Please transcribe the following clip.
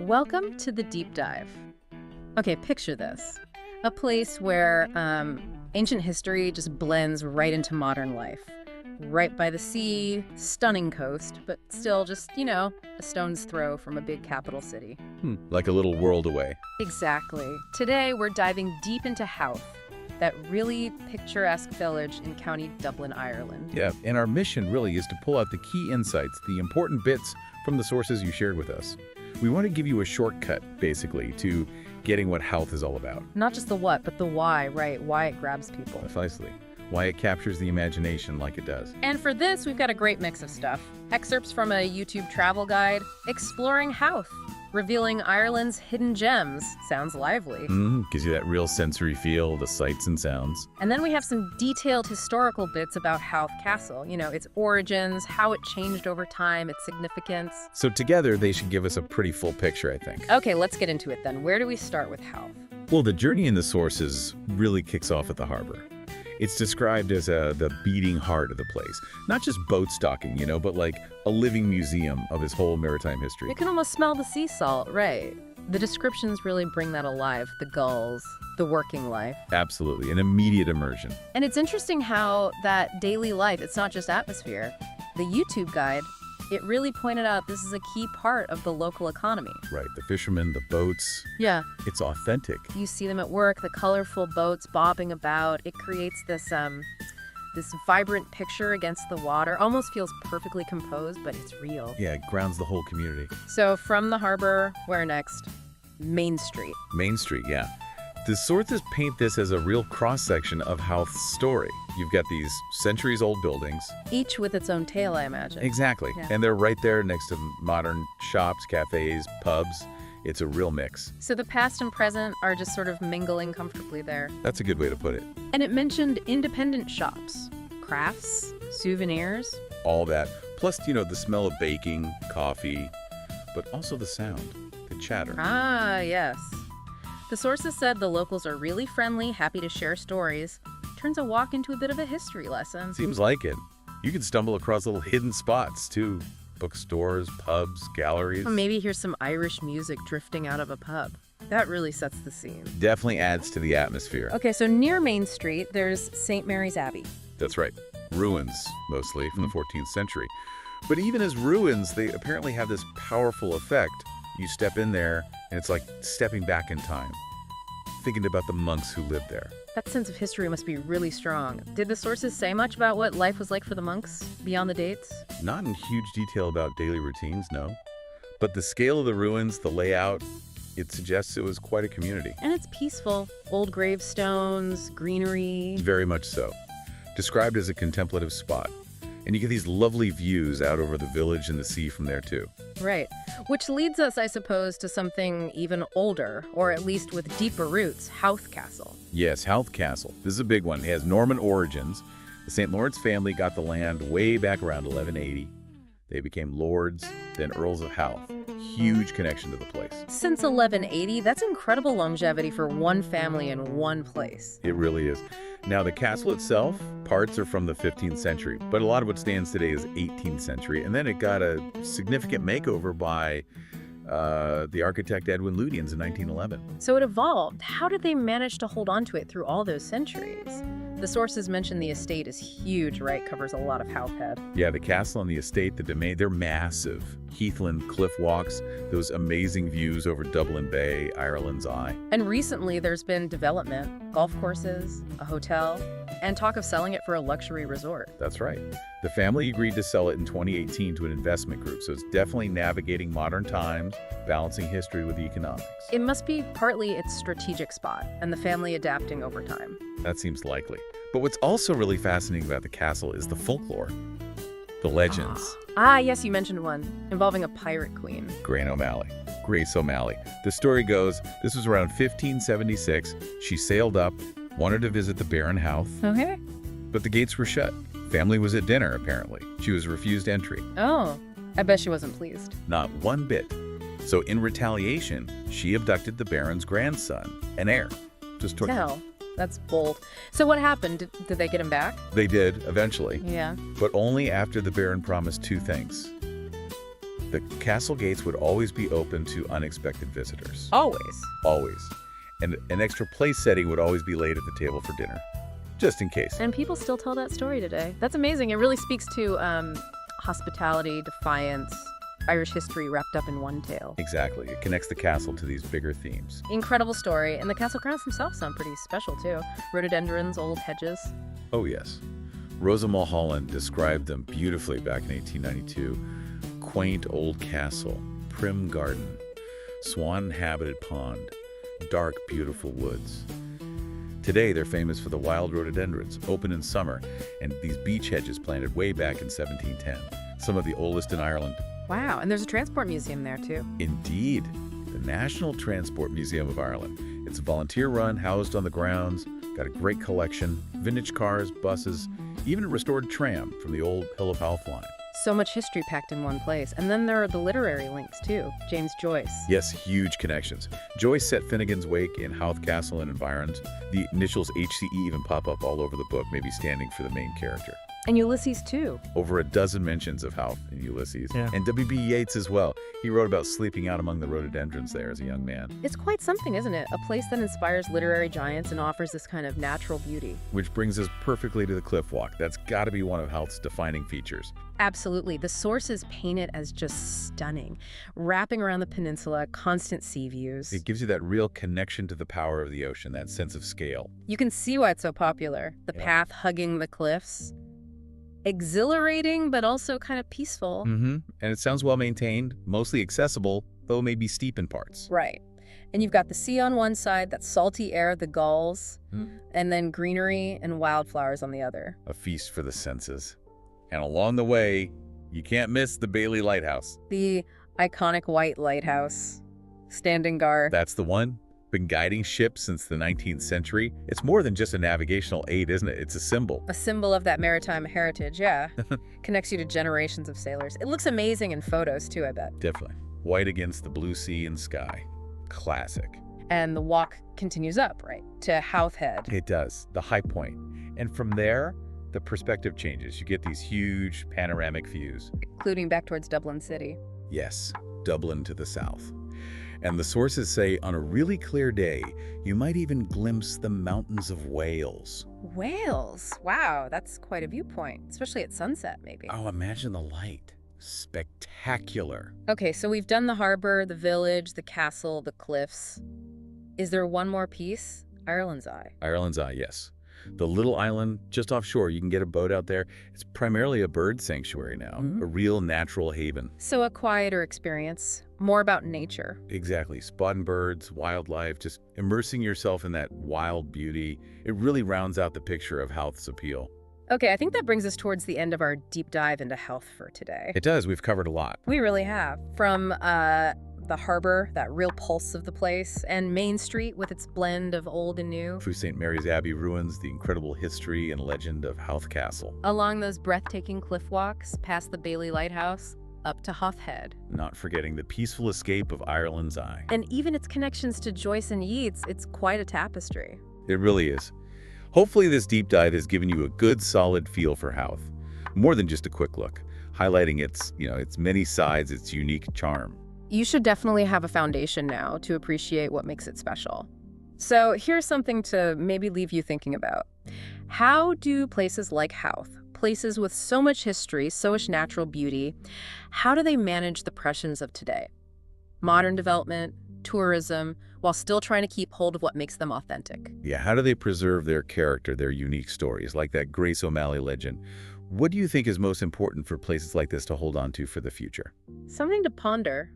Welcome to the deep dive. Okay, picture this. A place where ancient history just blends right into modern life. Right by the sea, stunning coast, but still just, a stone's throw from a big capital city. Like a little world away. Exactly. Today, we're diving deep into Howth, that really picturesque village in County Dublin, Ireland. Yeah, and our mission really is to pull out the key insights, the important bits from the sources you shared with us. We want to give you a shortcut, basically, to getting what Howth is all about. Not just the what, but the why, right? Why it grabs people. Precisely. Why it captures the imagination like it does. And for this, we've got a great mix of stuff. Excerpts from a YouTube travel guide, exploring Howth, revealing Ireland's hidden gems. Sounds lively. Gives you that real sensory feel, the sights and sounds. And then we have some detailed historical bits about Howth Castle. Its origins, how it changed over time, its significance. So together, they should give us a pretty full picture, I think. Okay, let's get into it then. Where do we start with Howth? Well, the journey in the sources really kicks off at the harbor. It's described as the beating heart of the place. Not just boat stocking, but like a living museum of his whole maritime history. You can almost smell the sea salt, right? The descriptions really bring that alive. The gulls, the working life. Absolutely, an immediate immersion. And it's interesting how that daily life, it's not just atmosphere. The YouTube guide, it really pointed out this is a key part of the local economy. Right, the fishermen, the boats. Yeah. It's authentic. You see them at work, the colorful boats bobbing about. It creates this vibrant picture against the water. Almost feels perfectly composed, but it's real. Yeah, it grounds the whole community. So from the harbor, where next? Main Street. Main Street, yeah. The sources paint this as a real cross-section of Howth's story. You've got these centuries-old buildings. Each with its own tale, I imagine. Exactly. Yeah. And they're right there next to modern shops, cafes, pubs. It's a real mix. So the past and present are just sort of mingling comfortably there. That's a good way to put it. And it mentioned independent shops, crafts, souvenirs. All that. Plus, the smell of baking, coffee, but also the sound, the chatter. Ah, yes. The sources said the locals are really friendly, happy to share stories. Turns a walk into a bit of a history lesson. Seems like it. You could stumble across little hidden spots, too. Bookstores, pubs, galleries. Or maybe hear some Irish music drifting out of a pub. That really sets the scene. Definitely adds to the atmosphere. Okay, so near Main Street, there's St. Mary's Abbey. That's right. Ruins, mostly, from the 14th century. But even as ruins, they apparently have this powerful effect. You step in there, and it's like stepping back in time, thinking about the monks who lived there. That sense of history must be really strong. Did the sources say much about what life was like for the monks, beyond the dates? Not in huge detail about daily routines, no. But the scale of the ruins, the layout, it suggests it was quite a community. And it's peaceful. Old gravestones, greenery. Very much so. Described as a contemplative spot. And you get these lovely views out over the village and the sea from there, too. Right. Which leads us, I suppose, to something even older, or at least with deeper roots, Howth Castle. Yes, Howth Castle. This is a big one. It has Norman origins. The St. Lawrence family got the land way back around 1180. They became lords, then earls of Howth. Huge connection to the place. Since 1180, that's incredible longevity for one family in one place. It really is. Now, the castle itself, parts are from the 15th century, but a lot of what stands today is 18th century. And then it got a significant makeover by the architect Edwin Lutyens in 1911. So it evolved. How did they manage to hold on to it through all those centuries? The sources mention the estate is huge, right? Covers a lot of Howth Head. Yeah, the castle and the estate, the domain, they're massive. Heathland cliff walks, those amazing views over Dublin Bay, Ireland's Eye. And recently there's been development, golf courses, a hotel, and talk of selling it for a luxury resort. That's right. The family agreed to sell it in 2018 to an investment group, so it's definitely navigating modern times, balancing history with economics. It must be partly its strategic spot and the family adapting over time. That seems likely. But what's also really fascinating about the castle is the folklore, the legends. Yes, you mentioned one, involving a pirate queen. Grace O'Malley. The story goes, this was around 1576. She sailed up, wanted to visit the Baron Howth, Okay. but the gates were shut. Family was at dinner, apparently. She was refused entry. Oh, I bet she wasn't pleased. Not one bit. So in retaliation, she abducted the Baron's grandson, an heir. Just took him. Hell, that's bold. So what happened? Did they get him back? They did, eventually. Yeah. But only after the Baron promised two things. The castle gates would always be open to unexpected visitors. Always. Always. And an extra place setting would always be laid at the table for dinner, just in case. And people still tell that story today. That's amazing. It really speaks to hospitality, defiance, Irish history wrapped up in one tale. Exactly. It connects the castle to these bigger themes. Incredible story. And the castle grounds themselves sound pretty special, too. Rhododendrons, old hedges. Oh, yes. Rosa Mulholland described them beautifully back in 1892. Quaint old castle, prim garden, swan-inhabited pond, dark, beautiful woods. Today, they're famous for the wild rhododendrons, open in summer, and these beech hedges planted way back in 1710, some of the oldest in Ireland. Wow, and there's a transport museum there, too. Indeed, the National Transport Museum of Ireland. It's volunteer-run, housed on the grounds, got a great collection, vintage cars, buses, even a restored tram from the old Hill of Howth line. So much history packed in one place. And then there are the literary links, too. James Joyce. Yes, huge connections. Joyce set Finnegan's Wake in Howth Castle and environs. The initials HCE even pop up all over the book, maybe standing for the main character. And Ulysses, too. Over a dozen mentions of Howth in Ulysses. Yeah. And W.B. Yeats as well. He wrote about sleeping out among the rhododendrons there as a young man. It's quite something, isn't it? A place that inspires literary giants and offers this kind of natural beauty. Which brings us perfectly to the cliff walk. That's got to be one of Howth's defining features. Absolutely. The sources paint it as just stunning. Wrapping around the peninsula, constant sea views. It gives you that real connection to the power of the ocean, that sense of scale. You can see why it's so popular. The Yeah. path hugging the cliffs. Exhilarating, but also kind of peaceful. Mm-hmm. And it sounds well maintained, mostly accessible, though maybe steep in parts. Right. And you've got the sea on one side, that salty air, the gulls, and then greenery and wildflowers on the other. A feast for the senses. And along the way, you can't miss the Bailey Lighthouse. The iconic white lighthouse, standing guard. That's the one. Been guiding ships since the 19th century. It's more than just a navigational aid, isn't it? It's a symbol. A symbol of that maritime heritage, yeah. Connects you to generations of sailors. It looks amazing in photos, too, I bet. Definitely. White against the blue sea and sky. Classic. And the walk continues up, right, to Howth Head. It does. The high point. And from there, the perspective changes. You get these huge panoramic views. Including back towards Dublin City. Yes, Dublin to the south. And the sources say on a really clear day, you might even glimpse the mountains of Wales. Wales. Wow, that's quite a viewpoint, especially at sunset, maybe. Oh, imagine the light. Spectacular. Okay, so we've done the harbor, the village, the castle, the cliffs. Is there one more piece? Ireland's Eye. Ireland's Eye, yes. The little island just offshore, you can get a boat out there. It's primarily a bird sanctuary now, a real natural haven. So a quieter experience, more about nature. Exactly. Spotting birds, wildlife, just immersing yourself in that wild beauty. It really rounds out the picture of Howth's appeal. Okay, I think that brings us towards the end of our deep dive into Howth for today. It does. We've covered a lot. We really have. From the harbor, that real pulse of the place, and Main Street with its blend of old and new. Through St. Mary's Abbey ruins, the incredible history and legend of Howth Castle. Along those breathtaking cliff walks, past the Bailey Lighthouse, up to Howth Head. Not forgetting the peaceful escape of Ireland's Eye. And even its connections to Joyce and Yeats, it's quite a tapestry. It really is. Hopefully this deep dive has given you a good, solid feel for Howth. More than just a quick look, highlighting its many sides, its unique charm. You should definitely have a foundation now to appreciate what makes it special. So here's something to maybe leave you thinking about. How do places like Howth, places with so much history, so much natural beauty, how do they manage the pressures of today? Modern development, tourism, while still trying to keep hold of what makes them authentic. Yeah, how do they preserve their character, their unique stories, like that Grace O'Malley legend? What do you think is most important for places like this to hold on to for the future? Something to ponder.